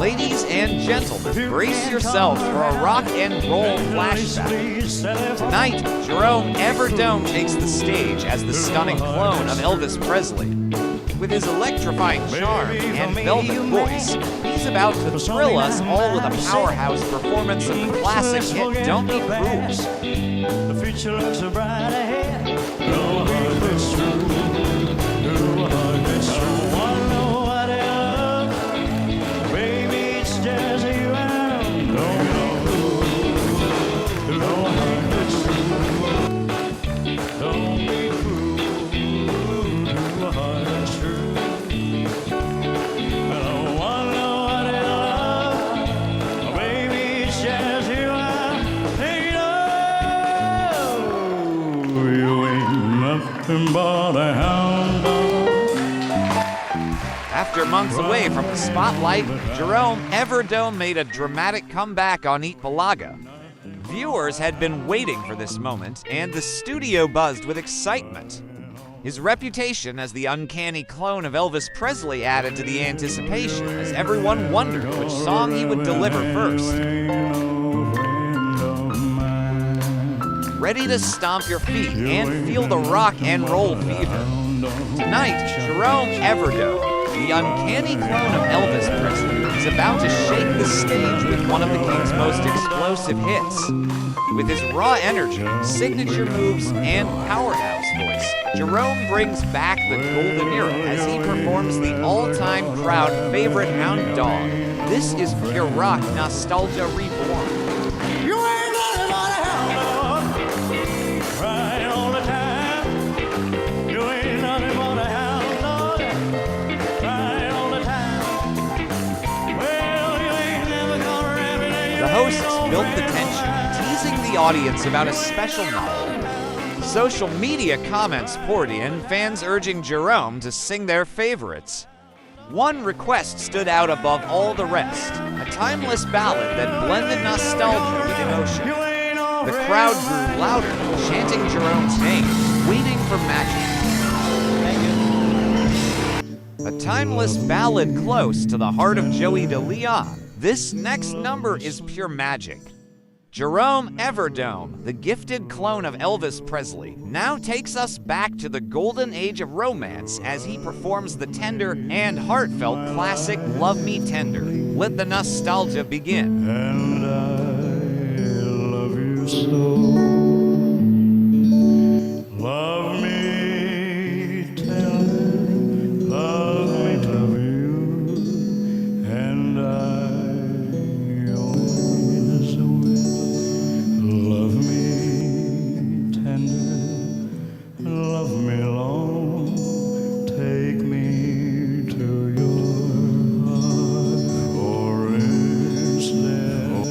Ladies and gentlemen, brace yourselves for a rock and roll flashback. Tonight, Jerome Evardome takes the stage as the stunning clone of Elvis Presley. With his electrifying charm and velvet voice, he's about to thrill us all with a powerhouse performance of the classic hit Don't Be Cruel. The future looks so bright ahead. No heart that's true. No heart that's true. I wanna know what it love. Baby, it's just you and don't know. No heart that's true. Don't be cruel. No heart that's true. I wanna know what it love. Baby, it's just you and you ain't nothing but a hound dog. After months away from the spotlight, Jerome Evardome made a dramatic comeback on Eat Bulaga. Viewers had been waiting for this moment, and the studio buzzed with excitement. His reputation as the uncanny clone of Elvis Presley added to the anticipation as everyone wondered which song he would deliver first. Ready to stomp your feet and feel the rock and roll fever. Tonight, Jerome Evardome, the uncanny clone of Elvis Presley, is about to shake the stage with one of the King's most explosive hits. With his raw energy, signature moves, and powerhouse voice, Jerome brings back the golden era as he performs the all-time crowd favorite Hound Dog. This is pure rock nostalgia reborn. You ain't nothing but a hound dog, crying all the time. You ain't nothing but a hound dog, crying all the time. Well, you ain't never gonna wrap it in your The hosts built the tension, teasing the audience about a special novel. Social media comments poured in, fans urging Jerome to sing their favorites. One request stood out above all the rest, a timeless ballad that blended nostalgia with emotion. The crowd grew louder, chanting Jerome's name, waiting for magic. A timeless ballad close to the heart of Joey De Leon, this next number is pure magic. Jerome Evardome, the gifted clone of Elvis Presley, now takes us back to the golden age of romance as he performs the tender and heartfelt classic Love Me Tender. Let the nostalgia begin. And I love you so. Love me tender, love you, and I always will. Love me tender, love me long, take me to your heart, for it's there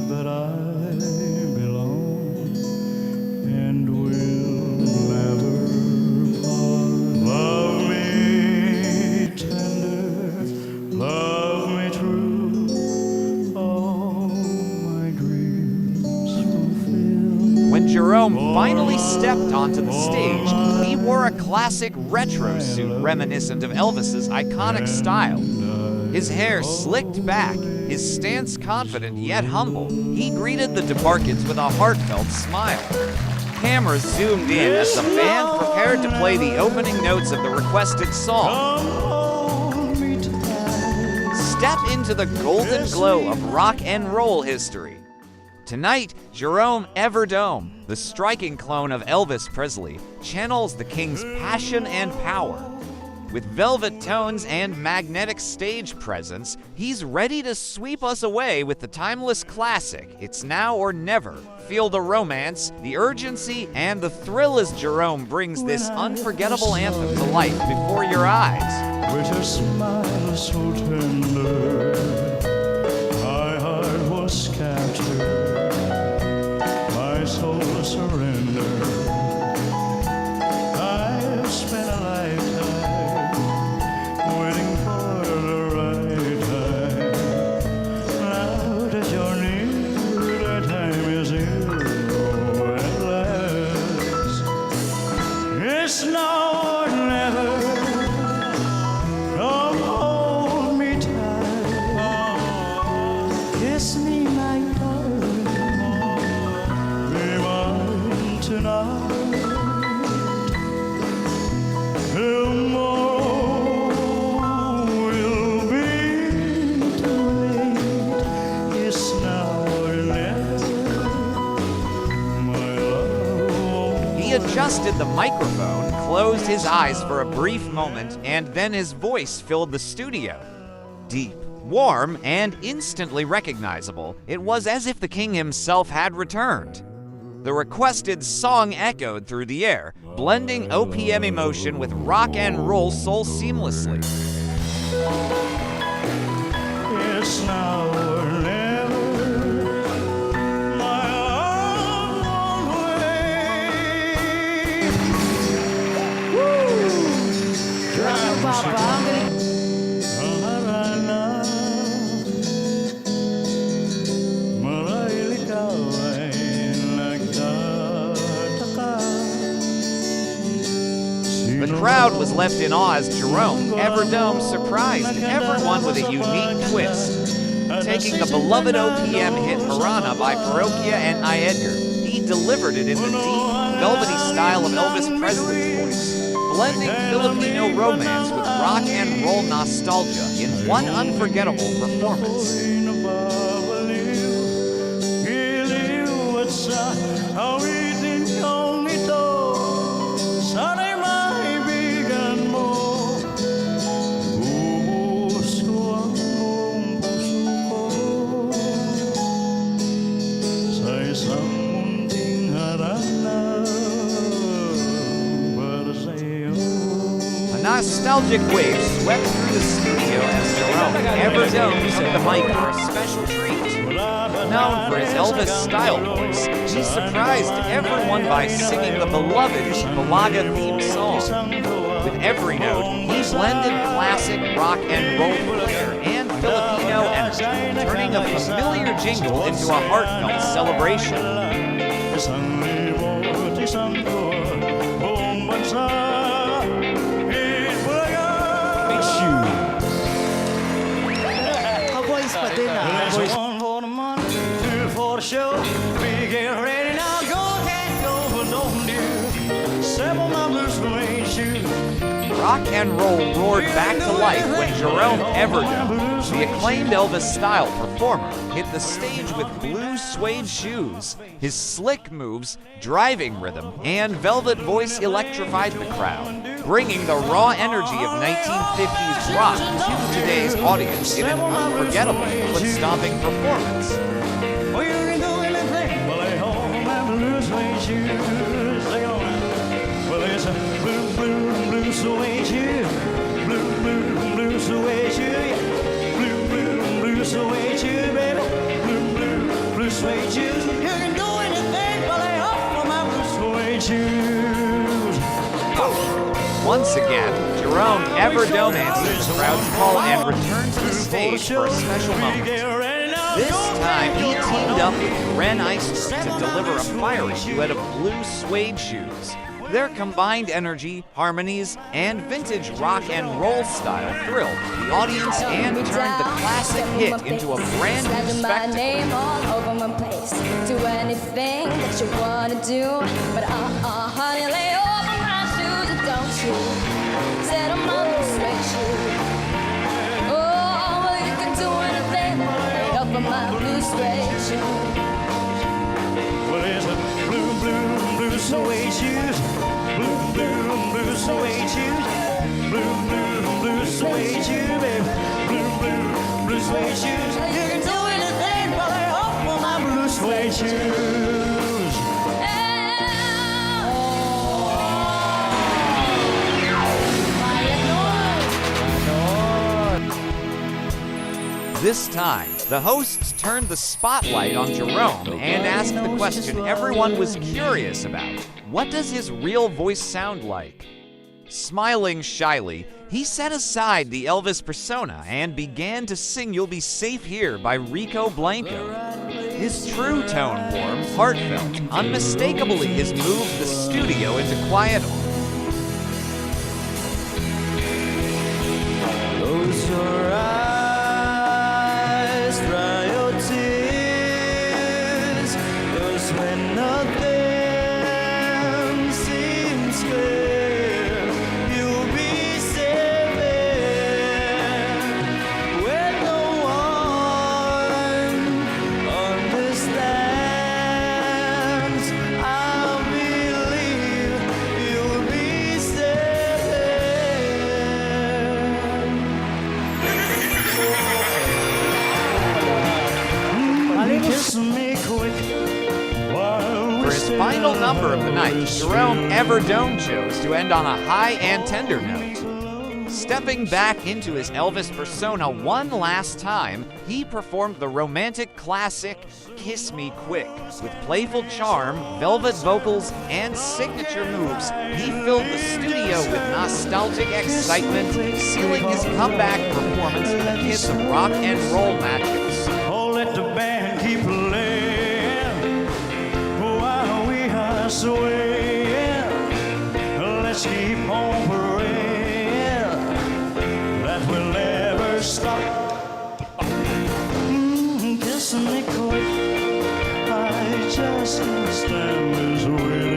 that I belong, and will never part. Love me tender, love me true, all my dreams fulfill. When Jerome finally stepped onto the stage, he wore a classic retro suit reminiscent of Elvis's iconic style. His hair slicked back, his stance confident yet humble, he greeted the debarkants with a heartfelt smile. Cameras zoomed in as the band prepared to play the opening notes of the requested song. Hold me tight. Step into the golden glow of rock and roll history. Tonight, Jerome Evardome, the striking clone of Elvis Presley, channels the King's passion and power. With velvet tones and magnetic stage presence, he's ready to sweep us away with the timeless classic, It's Now or Never. Feel the romance, the urgency, and the thrill as Jerome brings this unforgettable anthem to life before your eyes. With a smile so tender, my heart was captured, my soul surrendered. I've spent a lifetime waiting for the right time. Now that you're near, the time is here at last. It's now or never. Come hold me tight. Kiss me, my darling, be mine tonight. Tomorrow will be too late. It's now or never, my love. He adjusted the microphone, closed his eyes for a brief moment, and then his voice filled the studio. Deep, warm, and instantly recognizable, it was as if the king himself had returned. The requested song echoed through the air, blending OPM emotion with rock and roll soul seamlessly. It's now or never, my love won't wait. Marahil ikaw ay nagtataka. The crowd was left in awe as Jerome Evardome surprised everyone with a unique twist. Taking the beloved OPM hit Harana by Parokya and Edgar, he delivered it in the deep, velvety style of Elvis Presley's voice, blending Filipino romance with rock and roll nostalgia in one unforgettable performance. Giliw at sa awitin kong ito, sana'y maibigan mo. Bubuhos ko ang buong puso ko sa isang munting harana para sa'yo. A nostalgic wave swept through the studio as Jerome Evardome took the mic for a special treat. Known for his Elvis-style voice, he surprised everyone by singing the beloved Eat Bulaga theme song. With every note, he blended classic rock and roll flair and Filipino energy, turning a familiar jingle into a heartfelt celebration. Isang libot, isang tuwa, buong bansa, Eat Bulaga! Ka-voice pa din Let's one for the money, two for the show. We get ready now, go, can't go, but don't do. Step on my blue suede shoes. Rock and roll roared back to life when Jerome Evardome, the acclaimed Elvis-style performer, hit the stage with blue suede shoes. His slick moves, driving rhythm, and velvet voice electrified the crowd, bringing the raw energy of 1950s rock to today's audience in an unforgettable, foot-stomping performance. Well, you can do anything, but lay home my blue suede shoes. Lay on. Well, it's a blue suede shoe. Blue suede shoe, yeah. Blue suede shoe, baby. Blue suede shoes. You can do anything, but lay home my blue suede shoes. Once again, Jerome Evardome answered the crowd's call and returned to the stage for a special moment. This time, he teamed up with Ren Eister to deliver a fiery duet of blue suede shoes. Their combined energy, harmonies, and vintage rock and roll style thrilled the audience and turned the classic hit into a brand new spectacle. Name all over my place. Do anything that you wanna do, but honey, lay over my shoes, don't you? Set 'em on the suede shoes. Oh, well, you can do anything, lay over my blue suede shoes. Well, it's a blue suede shoes. Blue suede shoes. Blue suede shoes, baby. Blue suede shoes. You can do anything, but lay off on my blue suede shoes. This time, the hosts turned the spotlight on Jerome and asked the question everyone was curious about. What does his real voice sound like? Smiling shyly, he set aside the Elvis persona and began to sing You'll Be Safe Here by Rico Blanco. His true tone warm, heartfelt, unmistakably his moved the studio into quiet awe. Close your eyes, dry your tears. final number of the night, Jerome Evardome chose to end on a high and tender note. Stepping back into his Elvis persona one last time, he performed the romantic classic Kiss Me Quick. With playful charm, velvet vocals, and signature moves, he filled the studio with nostalgic excitement, sealing his comeback performance with a kiss of rock and roll magic. Oh, let the band keep playing while we are swaying. Let's keep on praying that we'll never stop. Kiss me quick. I just can't stand this waiting.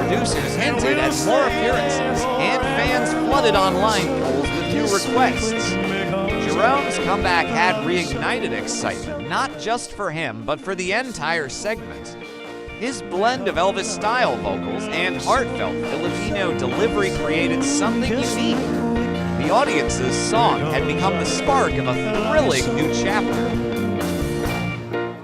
Producers hinted at more appearances, and fans flooded online polls with new requests. Jerome's comeback had reignited excitement, not just for him, but for the entire segment. His blend of Elvis-style vocals and heartfelt Filipino delivery created something unique. The audience's song had become the spark of a thrilling new chapter.